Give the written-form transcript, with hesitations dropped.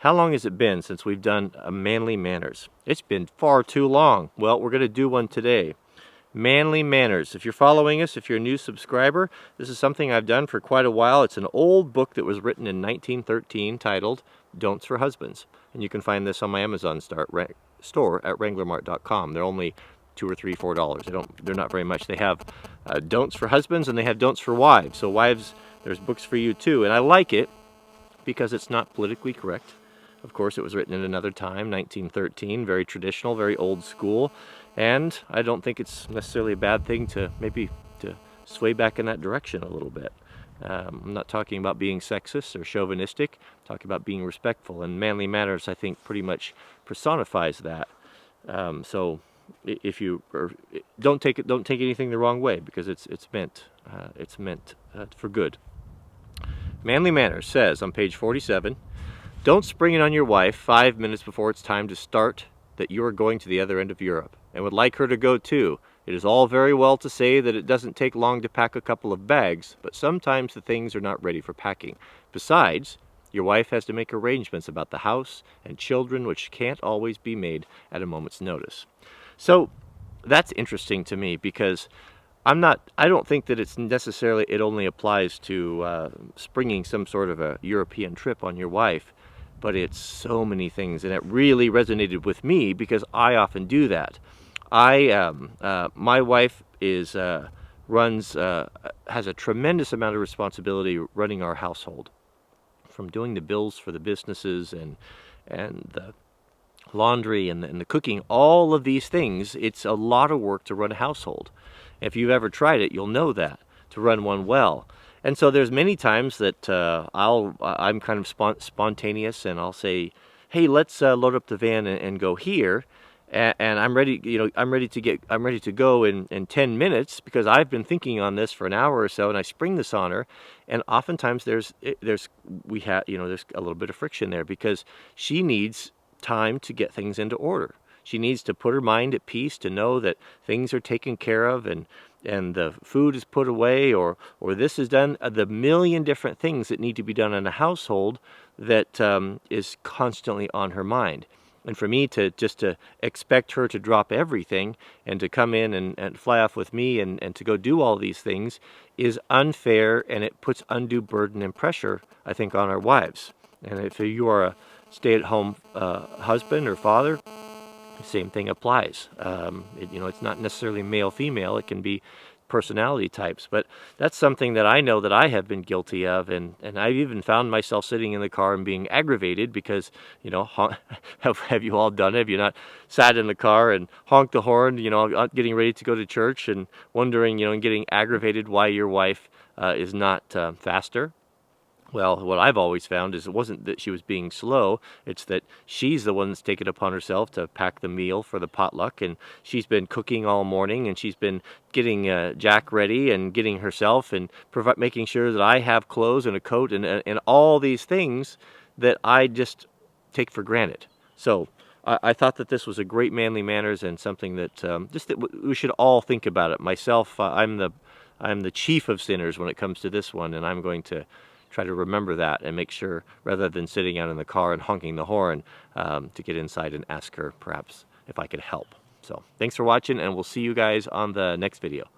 How long has it been since we've done a Manly Manners? It's been far too long. Well, we're going to do one today. Manly Manners. If you're following us, if you're a new subscriber, this is something I've done for quite a while. It's an old book that was written in 1913 titled Don'ts for Husbands. And you can find this on my Amazon store at Wranglermart.com. They're only $2 or $3, $4. They're not very much. They have Don'ts for Husbands and they have Don'ts for Wives. So wives, there's books for you too. And I like it because it's not politically correct. Of course, it was written in another time, 1913, very traditional, very old school, and I don't think it's necessarily a bad thing to maybe to sway back in that direction a little bit. I'm not talking about being sexist or chauvinistic, I'm talking about being respectful, and Manly Manners, I think, pretty much personifies that. So if you don't take anything the wrong way, because it's meant for good. Manly Manners says on page 47, don't spring it on your wife 5 minutes before it's time to start that you are going to the other end of Europe and would like her to go too. It is all very well to say that it doesn't take long to pack a couple of bags, but sometimes the things are not ready for packing. Besides, your wife has to make arrangements about the house and children which can't always be made at a moment's notice. So that's interesting to me because I don't think that it's necessarily, it only applies to springing some sort of a European trip on your wife, but it's so many things, and it really resonated with me because I often do that. My wife has a tremendous amount of responsibility running our household, from doing the bills for the businesses and the laundry and the cooking, all of these things. It's a lot of work to run a household. If you've ever tried it, you'll know that, to run one well. And so there's many times that I'm kind of spontaneous, and I'll say, "Hey, let's load up the van and go here." And I'm ready. I'm ready to go in 10 minutes because I've been thinking on this for an hour or so, and I spring this on her. And oftentimes there's a little bit of friction there because she needs time to get things into order. She needs to put her mind at peace to know that things are taken care of and the food is put away or this is done. The million different things that need to be done in a household that is constantly on her mind. And for me to expect her to drop everything and to come in and fly off with me and to go do all these things is unfair, and it puts undue burden and pressure, I think, on our wives. And if you are a stay-at-home husband or father, the same thing applies. It's not necessarily male-female. It can be personality types. But that's something that I know that I have been guilty of. And I've even found myself sitting in the car and being aggravated because, have you all done it? Have you not sat in the car and honked the horn, getting ready to go to church and wondering, and getting aggravated why your wife is not faster? Well, what I've always found is it wasn't that she was being slow, it's that she's the one that's taken upon herself to pack the meal for the potluck, and she's been cooking all morning, and she's been getting Jack ready and getting herself and making sure that I have clothes and a coat and all these things that I just take for granted. So I thought that this was a great Manly Manners and something that that we should all think about it. Myself, I'm the chief of sinners when it comes to this one, and I'm going to try to remember that and make sure, rather than sitting out in the car and honking the horn, to get inside and ask her perhaps if I could help. So thanks for watching, and we'll see you guys on the next video.